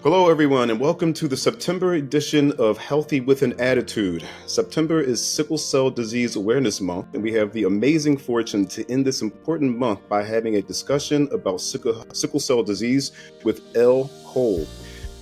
Hello, everyone, and welcome to the September edition of Healthy with an Attitude. September is Sickle Cell Disease Awareness Month, and we have the amazing fortune to end this important month by having a discussion about sickle cell disease with Elle Cole.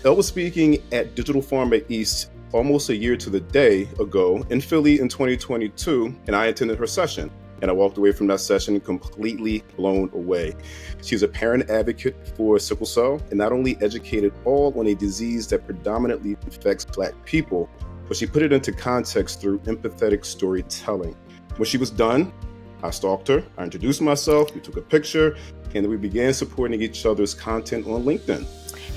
Elle was speaking at Digital Pharma East almost a year to the day ago in Philly in 2022, and I attended her session. And I walked away from that session completely blown away. She's a parent advocate for sickle cell and not only educated all on a disease that predominantly affects Black people, but she put it into context through empathetic storytelling. When she was done, I stalked her, I introduced myself, we took a picture, and then we began supporting each other's content on LinkedIn.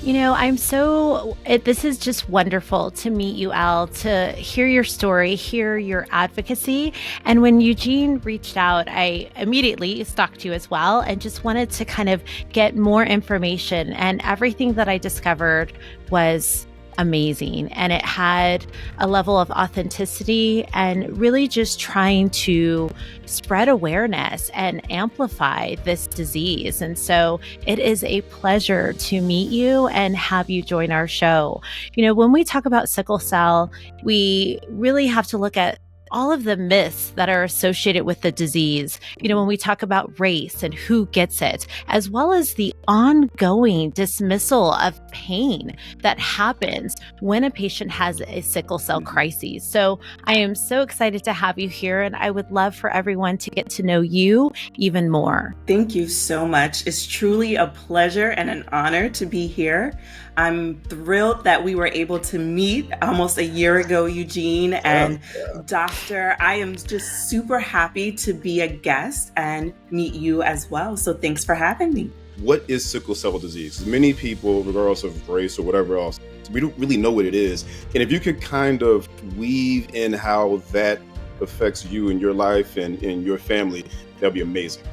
You know, this is just wonderful to meet you, Elle, to hear your story, hear your advocacy. And when Eugene reached out, I immediately stalked you as well and just wanted to kind of get more information. And everything that I discovered was amazing. And it had a level of authenticity and really just trying to spread awareness and amplify this disease. And so it is a pleasure to meet you and have you join our show. You know, when we talk about sickle cell, we really have to look at all of the myths that are associated with the disease. You know, when we talk about race and who gets it, as well as the ongoing dismissal of pain that happens when a patient has a sickle cell crisis. So I am so excited to have you here, and I would love for everyone to get to know you even more. Thank you so much. It's truly a pleasure and an honor to be here. I'm thrilled that we were able to meet almost a year ago, Eugene and Doctor. I am just super happy to be a guest and meet you as well. So thanks for having me. What is sickle cell disease? Many people, regardless of race or whatever else, we don't really know what it is. And if you could kind of weave in how that affects you and your life and your family, that'd be amazing.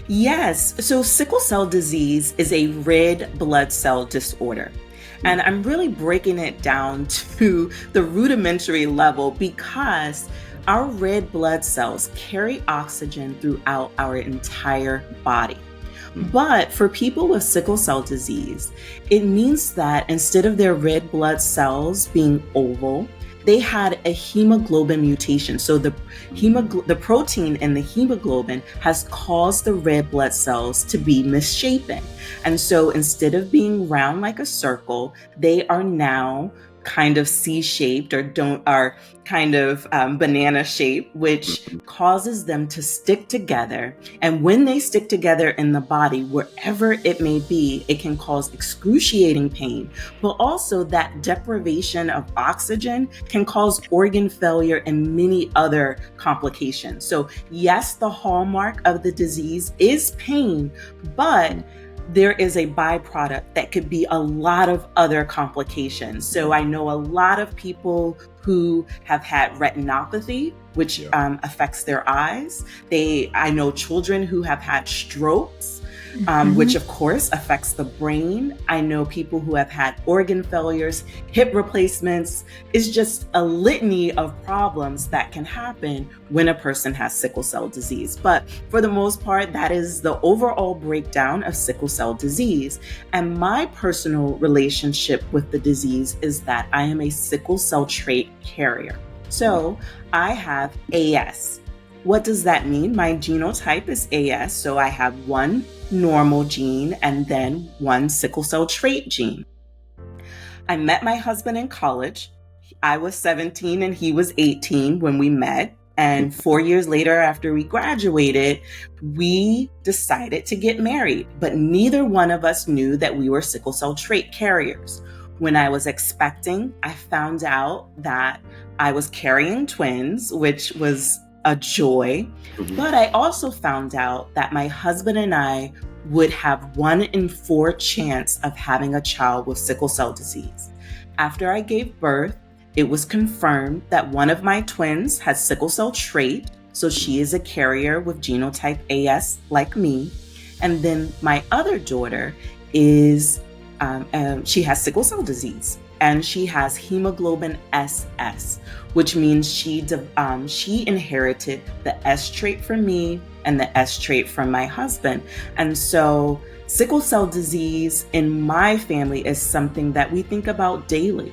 Yes. So sickle cell disease is a red blood cell disorder. And I'm really breaking it down to the rudimentary level because our red blood cells carry oxygen throughout our entire body. But for people with sickle cell disease, it means that instead of their red blood cells being oval, they had a hemoglobin mutation. So the protein in the hemoglobin has caused the red blood cells to be misshapen. And so instead of being round like a circle, they are now kind of C-shaped are kind of banana shaped, which causes them to stick together. And when they stick together in the body, wherever it may be, it can cause excruciating pain, but also that deprivation of oxygen can cause organ failure and many other complications. So yes, the hallmark of the disease is pain, but there is a byproduct that could be a lot of other complications. So I know a lot of people who have had retinopathy, which affects their eyes. I know children who have had strokes, which of course affects the brain. I know people who have had organ failures, hip replacements. It's just a litany of problems that can happen when a person has sickle cell disease. But for the most part, that is the overall breakdown of sickle cell disease. And my personal relationship with the disease is that I am a sickle cell trait carrier. So I have AS. What does that mean? My genotype is AS, so I have one normal gene and then one sickle cell trait gene. I met my husband in college. I was 17 and he was 18 when we met. And 4 years later, after we graduated, we decided to get married. But neither one of us knew that we were sickle cell trait carriers. When I was expecting, I found out that I was carrying twins, which was a joy. But I also found out that my husband and I would have 1 in 4 chance of having a child with sickle cell disease. After I gave birth, it was confirmed that one of my twins has sickle cell trait, so she is a carrier with genotype AS like me. And then my other daughter is She has sickle cell disease, and she has hemoglobin SS, which means she inherited the S trait from me and the S trait from my husband. And so sickle cell disease in my family is something that we think about daily.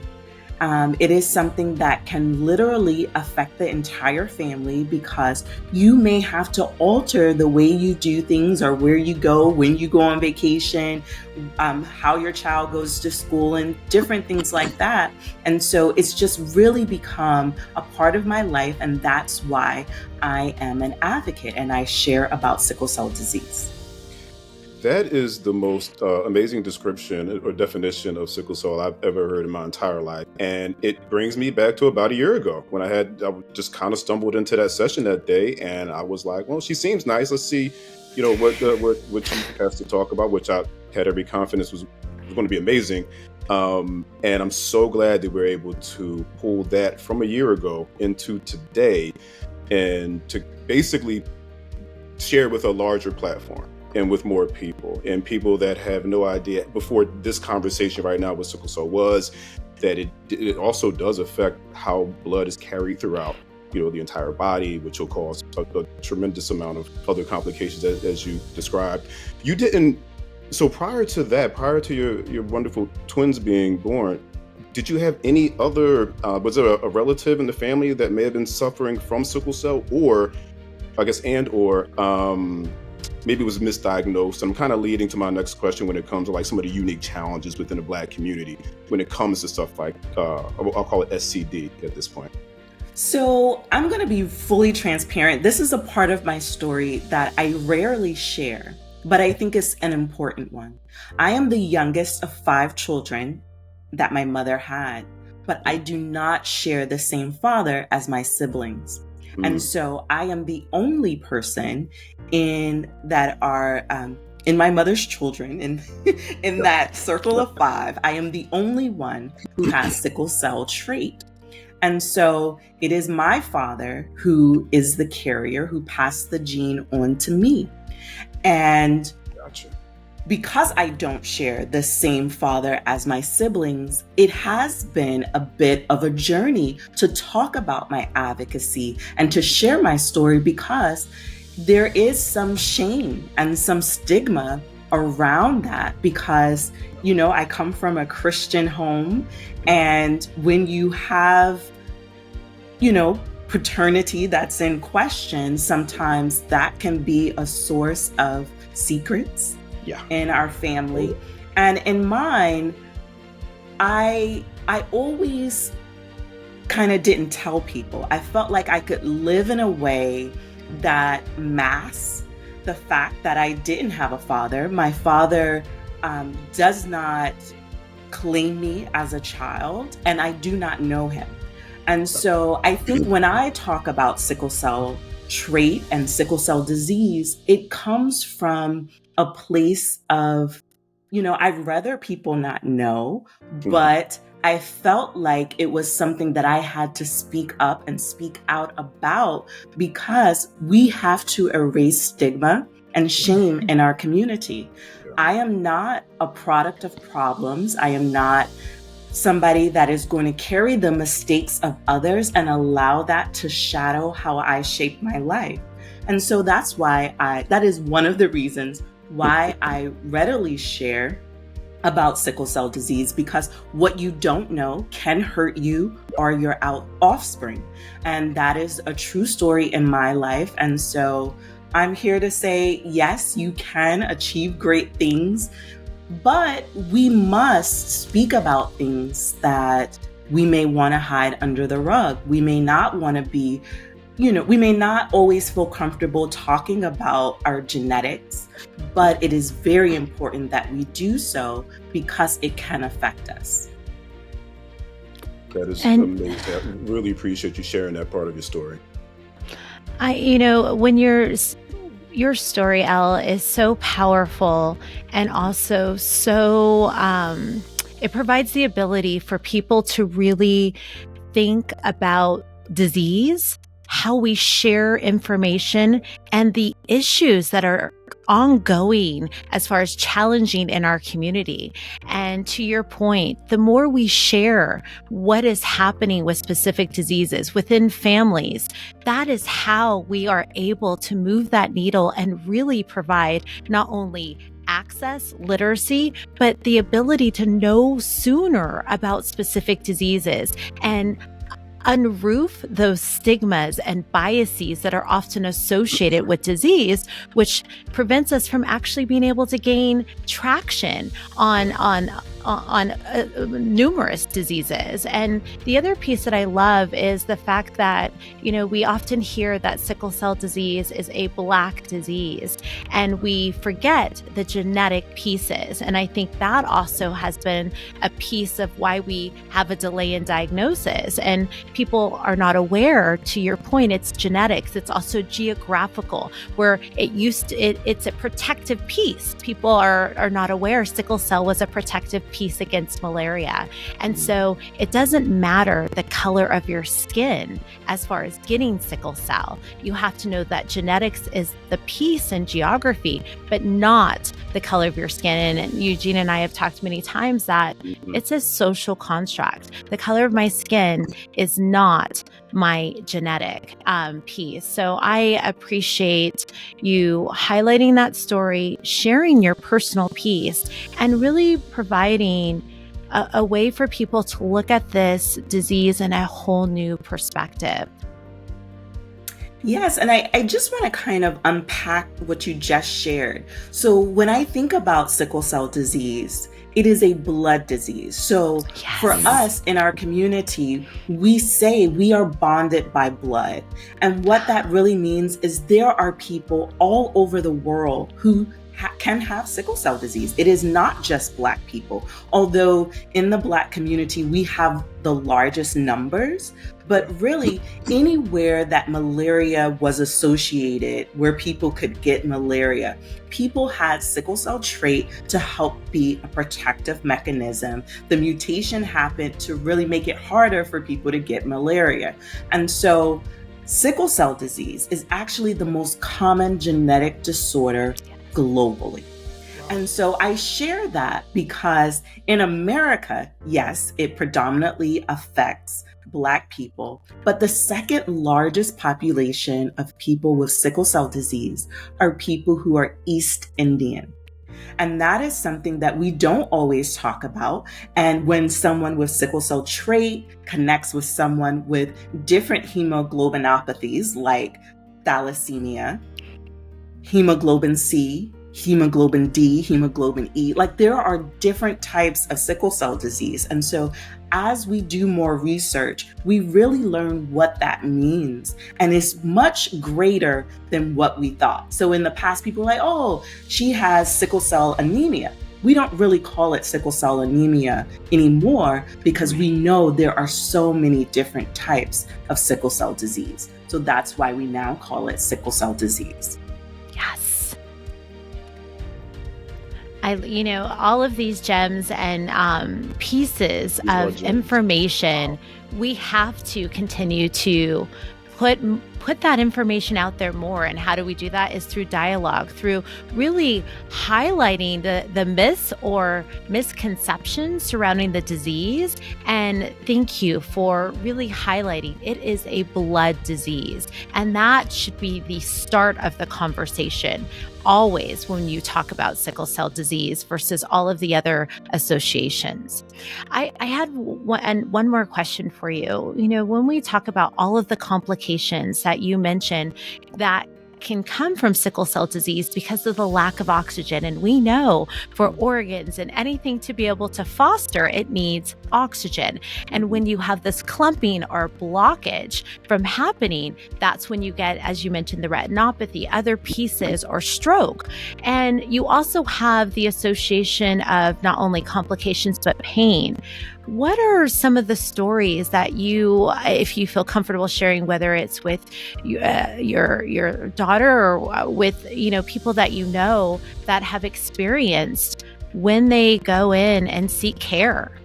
It is something that can literally affect the entire family, because you may have to alter the way you do things, or where you go, when you go on vacation, how your child goes to school, and different things like that. And so it's just really become a part of my life. And that's why I am an advocate and I share about sickle cell disease. That is the most amazing description or definition of sickle cell I've ever heard in my entire life. And it brings me back to about a year ago when I just kind of stumbled into that session that day, and I was like, well, she seems nice. Let's see, what she has to talk about, which I had every confidence was going to be amazing. And I'm so glad that we're able to pull that from a year ago into today, and to basically share with a larger platform and with more people, and people that have no idea before this conversation right now with sickle cell was that it also does affect how blood is carried throughout the entire body, which will cause a tremendous amount of other complications as you described. So prior to your wonderful twins being born, did you have any other, was there a relative in the family that may have been suffering from sickle cell, or maybe it was misdiagnosed? I'm kind of leading to my next question when it comes to like some of the unique challenges within the Black community when it comes to stuff like, I'll call it SCD at this point. So I'm going to be fully transparent. This is a part of my story that I rarely share, but I think it's an important one. I am the youngest of 5 children that my mother had, but I do not share the same father as my siblings. And so I am the only person in my mother's children, in that circle of 5, I am the only one who has sickle cell trait. And so it is my father who is the carrier, who passed the gene on to me. And Gotcha. Because I don't share the same father as my siblings, it has been a bit of a journey to talk about my advocacy and to share my story, because there is some shame and some stigma around that, because, I come from a Christian home, and when you have, paternity that's in question, sometimes that can be a source of secrets in our family. And in mine, I always kind of didn't tell people. I felt like I could live in a way that masks the fact that I didn't have a father. My father does not claim me as a child, and I do not know him. And so I think when I talk about sickle cell trait and sickle cell disease, it comes from a place of, I'd rather people not know, but I felt like it was something that I had to speak up and speak out about, because we have to erase stigma and shame in our community. I am not a product of problems. I am not somebody that is going to carry the mistakes of others and allow that to shadow how I shape my life. And so that's why that is one of the reasons why I readily share about sickle cell disease, because what you don't know can hurt you or your offspring. And that is a true story in my life. And so I'm here to say, yes, you can achieve great things, but we must speak about things that we may want to hide under the rug. We may not want to be, we may not always feel comfortable talking about our genetics, but it is very important that we do so, because it can affect us. That is amazing. I really appreciate you sharing that part of your story. When your story, Elle, is so powerful, and also so it provides the ability for people to really think about disease, how we share information and the issues that are ongoing as far as challenging in our community. And to your point, the more we share what is happening with specific diseases within families, that is how we are able to move that needle and really provide not only access, literacy, but the ability to know sooner about specific diseases and unroof those stigmas and biases that are often associated with disease, which prevents us from actually being able to gain traction on numerous diseases. And the other piece that I love is the fact that, we often hear that sickle cell disease is a Black disease, and we forget the genetic pieces. And I think that also has been a piece of why we have a delay in diagnosis. And people are not aware, to your point, it's genetics. It's also geographical, where it's a protective piece. People are not aware sickle cell was a protective piece against malaria. And so it doesn't matter the color of your skin as far as getting sickle cell. You have to know that genetics is the piece in geography, but not the color of your skin. And Eugene and I have talked many times that it's a social construct. The color of my skin is not my genetic piece. So I appreciate you highlighting that story, sharing your personal piece, and really providing a way for people to look at this disease in a whole new perspective. Yes, and I just want to kind of unpack what you just shared. So when I think about sickle cell disease, it is a blood disease. So Yes. for us in our community, we say we are bonded by blood. And what that really means is there are people all over the world who can have sickle cell disease. It is not just Black people, although in the Black community, we have the largest numbers. But really, anywhere that malaria was associated, where people could get malaria, people had sickle cell trait to help be a protective mechanism. The mutation happened to really make it harder for people to get malaria. And so sickle cell disease is actually the most common genetic disorder globally. And so I share that because in America, yes, it predominantly affects Black people, but the second largest population of people with sickle cell disease are people who are East Indian. And that is something that we don't always talk about. And when someone with sickle cell trait connects with someone with different hemoglobinopathies like thalassemia, hemoglobin C, hemoglobin D, hemoglobin E, like there are different types of sickle cell disease. And so as we do more research, we really learn what that means. And it's much greater than what we thought. So in the past, people were like, oh, she has sickle cell anemia. We don't really call it sickle cell anemia anymore because we know there are so many different types of sickle cell disease. So that's why we now call it sickle cell disease. Yes. All of these gems and pieces of information, we have to continue to put that information out there more. And how do we do that? Is through dialogue, through really highlighting the myths or misconceptions surrounding the disease. And thank you for really highlighting it is a blood disease. And that should be the start of the conversation always when you talk about sickle cell disease versus all of the other associations. I had one more question for you. When we talk about all of the complications that you mentioned that can come from sickle cell disease because of the lack of oxygen. And we know for organs and anything to be able to foster, it needs oxygen. And when you have this clumping or blockage from happening, that's when you get, as you mentioned, the retinopathy, other pieces, or stroke. And you also have the association of not only complications, but pain. What are some of the stories that you, if you feel comfortable sharing, whether it's with your daughter or with people that that have experienced when they go in and seek care?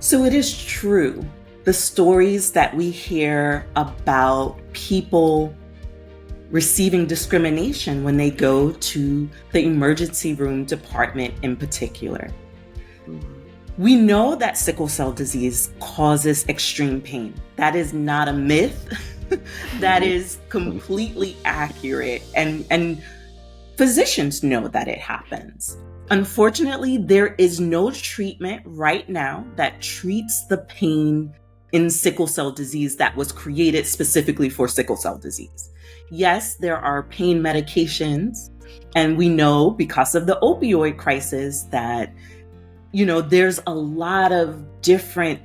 So it is true the stories that we hear about people receiving discrimination when they go to the emergency room department in particular. We know that sickle cell disease causes extreme pain. That is not a myth. That is completely accurate. And physicians know that it happens. Unfortunately, there is no treatment right now that treats the pain in sickle cell disease that was created specifically for sickle cell disease. Yes, there are pain medications, and we know because of the opioid crisis that, there's a lot of different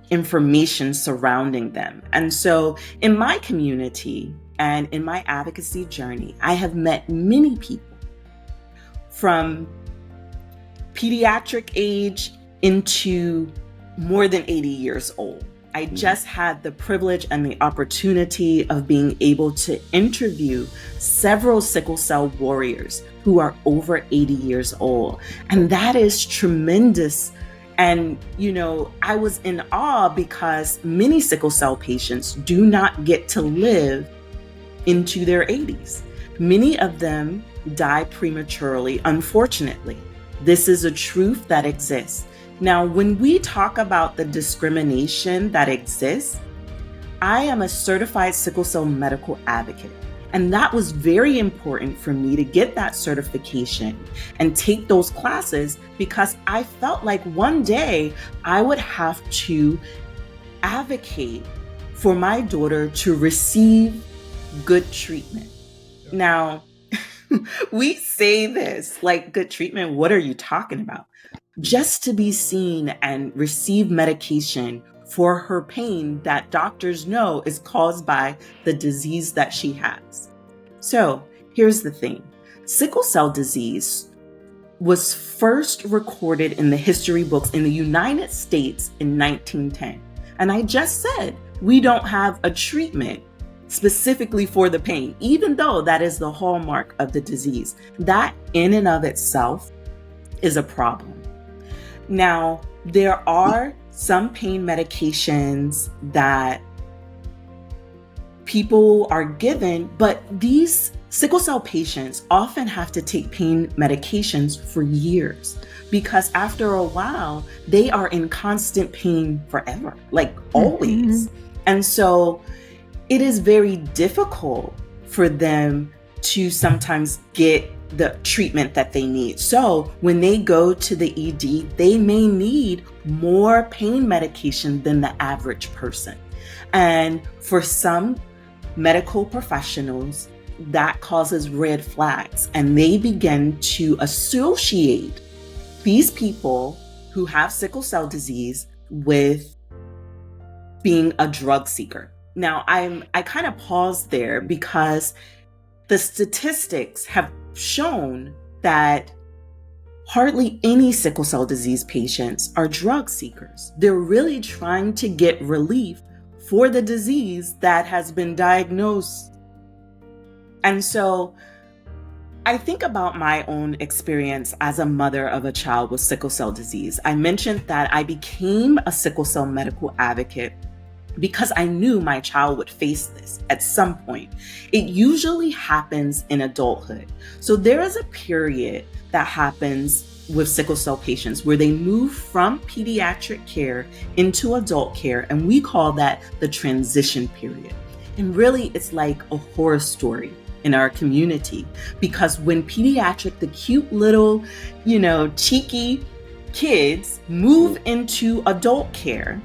information surrounding them. And so in my community and in my advocacy journey, I have met many people from pediatric age into more than 80 years old. I just had the privilege and the opportunity of being able to interview several sickle cell warriors who are over 80 years old. And that is tremendous. And, I was in awe because many sickle cell patients do not get to live into their 80s. Many of them die prematurely, unfortunately. This is a truth that exists. Now, when we talk about the discrimination that exists, I am a certified sickle cell medical advocate. And that was very important for me to get that certification and take those classes because I felt like one day I would have to advocate for my daughter to receive good treatment. Now, we say this like good treatment. What are you talking about? Just to be seen and receive medication for her pain that doctors know is caused by the disease that she has. So here's the thing. Sickle cell disease was first recorded in the history books in the United States in 1910. And I just said, we don't have a treatment specifically for the pain, even though that is the hallmark of the disease. That in and of itself is a problem. Now, there are some pain medications that people are given, but these sickle cell patients often have to take pain medications for years because after a while, they are in constant pain forever, like always. And so it is very difficult for them to sometimes get the treatment that they need. So when they go to the ED, they may need more pain medication than the average person. And for some medical professionals, that causes red flags, and they begin to associate these people who have sickle cell disease with being a drug seeker. Now, I kind of paused there because the statistics have shown that hardly any sickle cell disease patients are drug seekers. They're really trying to get relief for the disease that has been diagnosed. And so I think about my own experience as a mother of a child with sickle cell disease. I mentioned that I became a sickle cell medical advocate because I knew my child would face this at some point. It usually happens in adulthood. So there is a period that happens with sickle cell patients where they move from pediatric care into adult care, and we call that the transition period. And really, it's like a horror story in our community because when the cute little, cheeky kids move into adult care,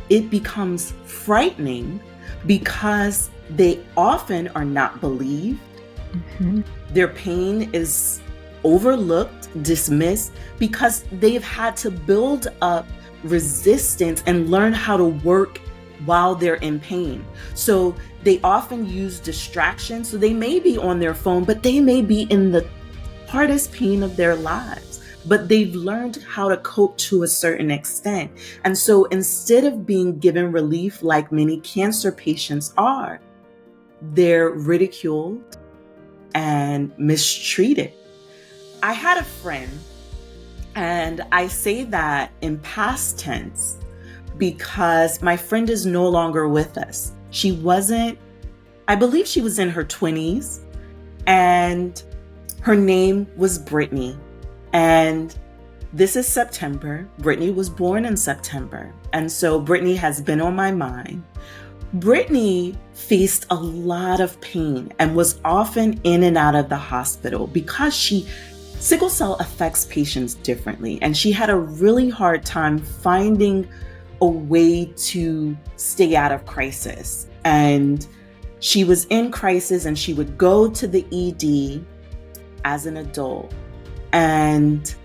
it becomes frightening because they often are not believed. Their pain is overlooked, dismissed, because they've had to build up resistance and learn how to work while they're in pain. So they often use distractions. So they may be on their phone, but they may be in the hardest pain of their lives. But they've learned how to cope to a certain extent. And so instead of being given relief like many cancer patients are, they're ridiculed and mistreated. I had a friend, and I say that in past tense because my friend is no longer with us. I believe she was in her 20s, and her name was Brittany. And this is September. Brittany was born in September. And so Brittany has been on my mind. Brittany faced a lot of pain and was often in and out of the hospital because sickle cell affects patients differently. And she had a really hard time finding a way to stay out of crisis. And she was in crisis, and she would go to the ED as an adult. And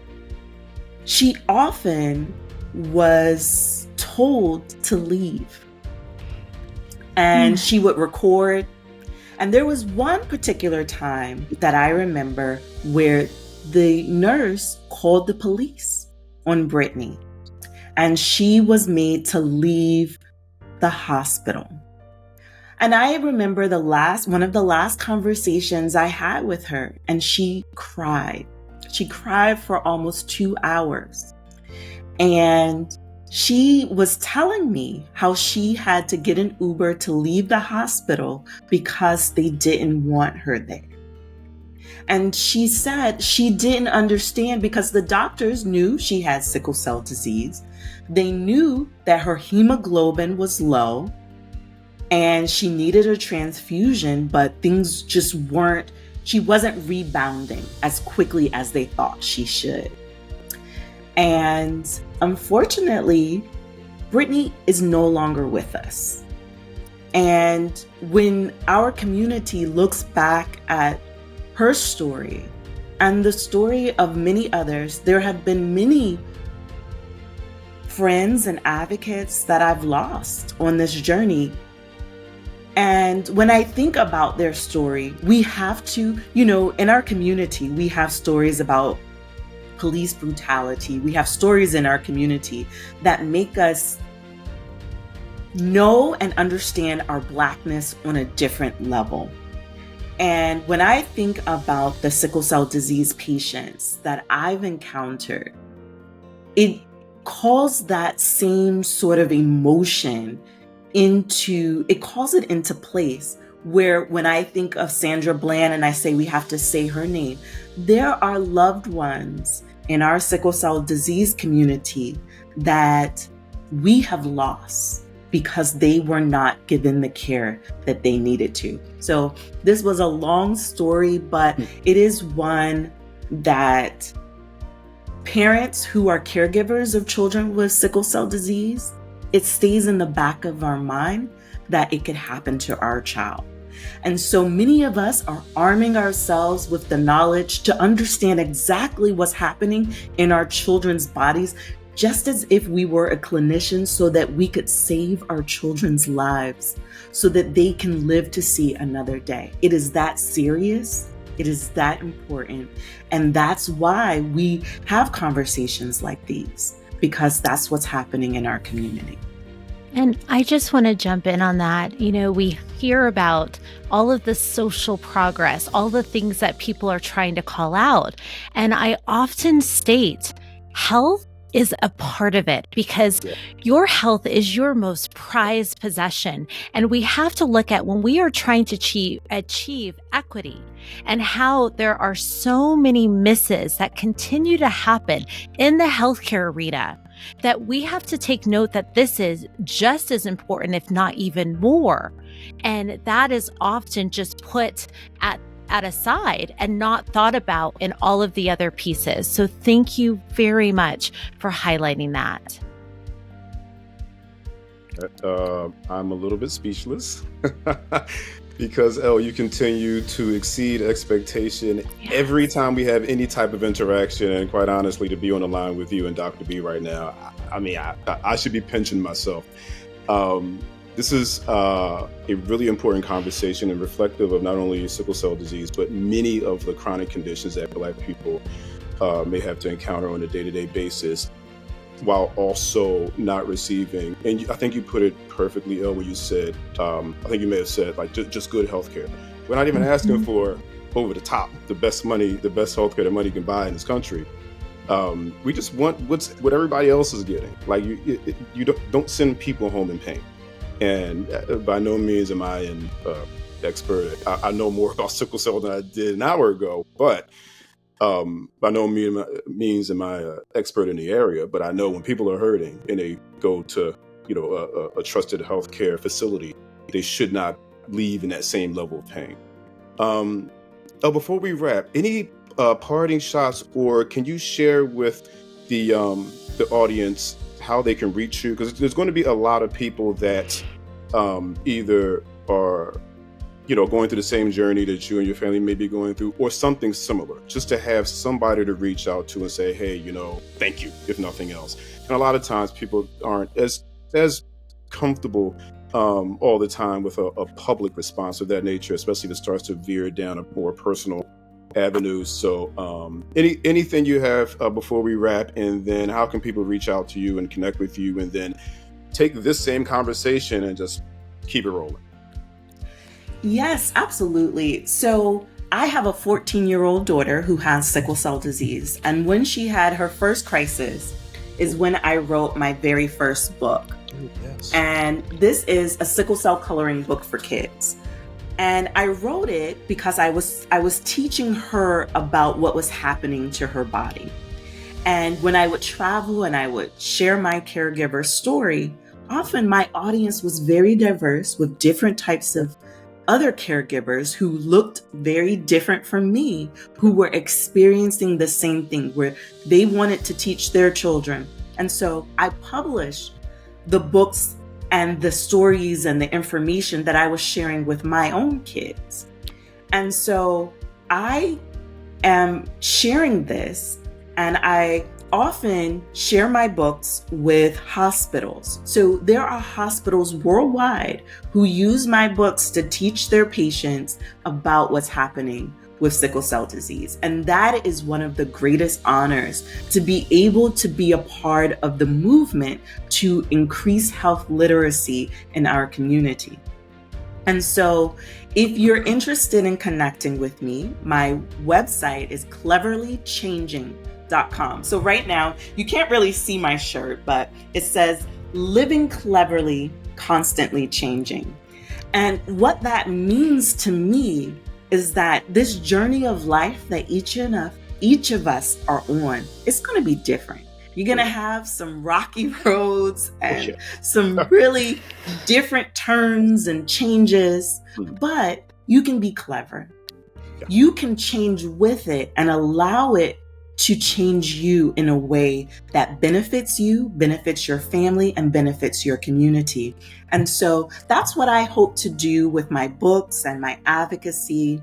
she often was told to leave. And she would record. And there was one particular time that I remember where the nurse called the police on Brittany, and she was made to leave the hospital. And I remember one of the last conversations I had with her, and she cried. She cried for almost 2 hours. And she was telling me how she had to get an Uber to leave the hospital because they didn't want her there. And she said she didn't understand because the doctors knew she had sickle cell disease. They knew that her hemoglobin was low and she needed a transfusion, but things just she wasn't rebounding as quickly as they thought she should. And unfortunately, Brittany is no longer with us. And when our community looks back at her story and the story of many others, there have been many friends and advocates that I've lost on this journey. And when I think about their story, we have to, in our community, we have stories about police brutality. We have stories in our community that make us know and understand our Blackness on a different level. And when I think about the sickle cell disease patients that I've encountered, it calls that same sort of emotion calls it into place, where when I think of Sandra Bland and I say we have to say her name, there are loved ones in our sickle cell disease community that we have lost because they were not given the care that they needed to. So this was a long story, but it is one that parents who are caregivers of children with sickle cell disease, it stays in the back of our mind that it could happen to our child. And so many of us are arming ourselves with the knowledge to understand exactly what's happening in our children's bodies, just as if we were a clinician, so that we could save our children's lives, so that they can live to see another day. It is that serious. It is that important. And that's why we have conversations like these, because that's what's happening in our community. And I just want to jump in on that. We hear about all of the social progress, all the things that people are trying to call out. And I often state health is a part of it, because your health is your most prized possession. And we have to look at when we are trying to achieve equity and how there are so many misses that continue to happen in the healthcare arena, that we have to take note that this is just as important, if not even more. And that is often just put at a side and not thought about in all of the other pieces. So thank you very much for highlighting that. I'm a little bit speechless because, Elle, you continue to exceed expectation every time we have any type of interaction. And quite honestly, to be on the line with you and Dr. B right now, I should be pinching myself. This is a really important conversation and reflective of not only sickle cell disease, but many of the chronic conditions that Black people may have to encounter on a day-to-day basis, while also not receiving, and I think you put it perfectly, Elle, when you said, I think you may have said, like, just good healthcare. We're not even asking for over the top, the best healthcare that money can buy in this country. We just want what everybody else is getting. Like you don't send people home in pain. And by no means am I an expert. I know more about sickle cell than I did an hour ago, but by no means am I an expert in the area. But I know when people are hurting and they go to a trusted healthcare facility, they should not leave in that same level of pain. Before we wrap, any parting shots, or can you share with the audience how they can reach you? Because there's going to be a lot of people that either are going through the same journey that you and your family may be going through, or something similar, just to have somebody to reach out to and say, hey, thank you, if nothing else. And a lot of times people aren't as comfortable all the time with a public response of that nature, especially if it starts to veer down a more personal avenue. So anything you have before we wrap, and then how can people reach out to you and connect with you, and then take this same conversation and just keep it rolling? Yes, absolutely. So I have a 14-year-old daughter who has sickle cell disease. And when she had her first crisis is when I wrote my very first book. Oh, yes. And this is a sickle cell coloring book for kids. And I wrote it because I was teaching her about what was happening to her body. And when I would travel and I would share my caregiver story, often my audience was very diverse with different types of other caregivers who looked very different from me, who were experiencing the same thing, where they wanted to teach their children. And so I published the books and the stories and the information that I was sharing with my own kids. And so I am sharing this, and I often share my books with hospitals. So there are hospitals worldwide who use my books to teach their patients about what's happening with sickle cell disease. And that is one of the greatest honors, to be able to be a part of the movement to increase health literacy in our community. And so if you're interested in connecting with me, my website is cleverlychanging.com. So right now, you can't really see my shirt, but it says living cleverly, constantly changing. And what that means to me is that this journey of life that each of us are on, it's going to be different. You're going to have some rocky roads and some really different turns and changes, but you can be clever. You can change with it and allow it to change you in a way that benefits you, benefits your family, and benefits your community. And so that's what I hope to do with my books and my advocacy.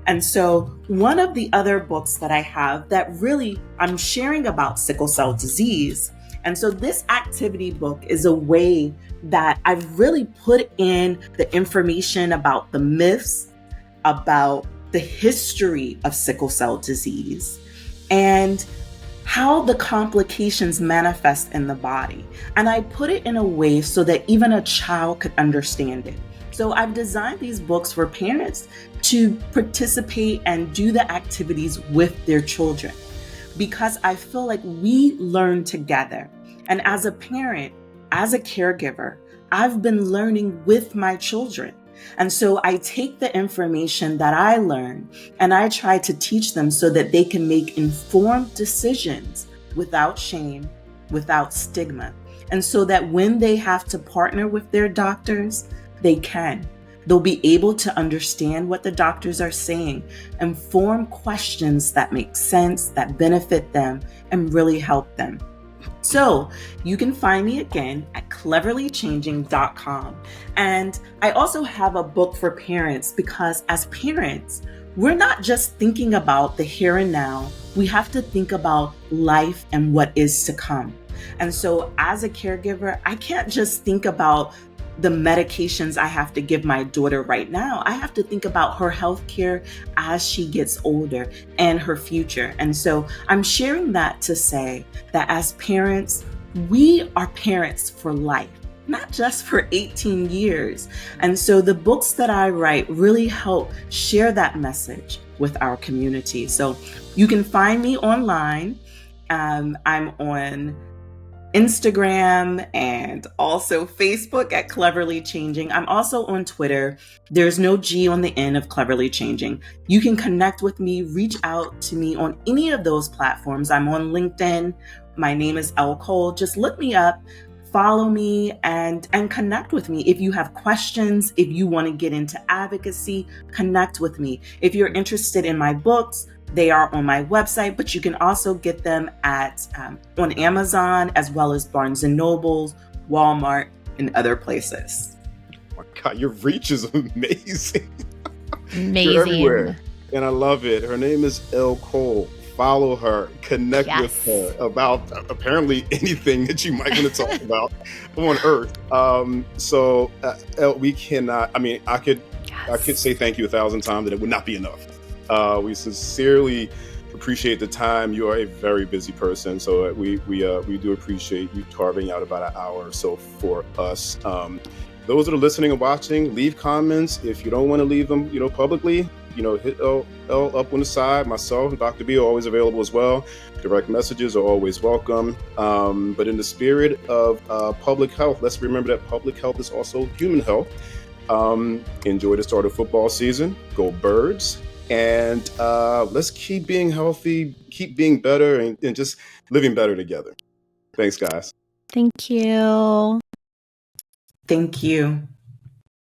And so one of the other books that I have that really I'm sharing about sickle cell disease. And so this activity book is a way that I've really put in the information about the myths, about the history of sickle cell disease, and how the complications manifest in the body. And I put it in a way so that even a child could understand it. So I've designed these books for parents to participate and do the activities with their children, because I feel like we learn together. And as a parent, as a caregiver, I've been learning with my children. And so I take the information that I learn and I try to teach them so that they can make informed decisions without shame, without stigma. And so that when they have to partner with their doctors, they can. They'll be able to understand what the doctors are saying and form questions that make sense, that benefit them, and really help them. So you can find me again at cleverlychanging.com. And I also have a book for parents, because as parents, we're not just thinking about the here and now. We have to think about life and what is to come. And so as a caregiver, I can't just think about the medications I have to give my daughter right now. I have to think about her health care as she gets older and her future. And so I'm sharing that to say that as parents, we are parents for life, not just for 18 years. And so the books that I write really help share that message with our community. So you can find me online I'm on Instagram and also Facebook at Cleverly Changing. I'm also on Twitter. There's no G on the end of Cleverly Changing. You can connect with me, reach out to me on any of those platforms. I'm on LinkedIn. My name is Elle Cole. Just look me up, follow me, and connect with me. If you have questions, if you want to get into advocacy, connect with me. If you're interested in my books, they are on my website, but you can also get them at on Amazon, as well as Barnes and Nobles, Walmart, and other places. Oh my God, your reach is amazing. Amazing. You're everywhere, and I love it. Her name is Elle Cole. Follow her, connect with her about apparently anything that you might want to talk about on Earth. Elle, we cannot. I mean, I could say thank you 1,000 times, and it would not be enough. We sincerely appreciate the time. You are a very busy person, so we do appreciate you carving out about an hour or so for us. Those that are listening and watching, leave comments. If you don't want to leave them, publicly, hit Elle up on the side. Myself and Dr. B are always available as well. Direct messages are always welcome. But in the spirit of public health, let's remember that public health is also human health. Enjoy the start of football season. Go Birds. And let's keep being healthy, keep being better, and just living better together. Thanks, guys. Thank you. Thank you.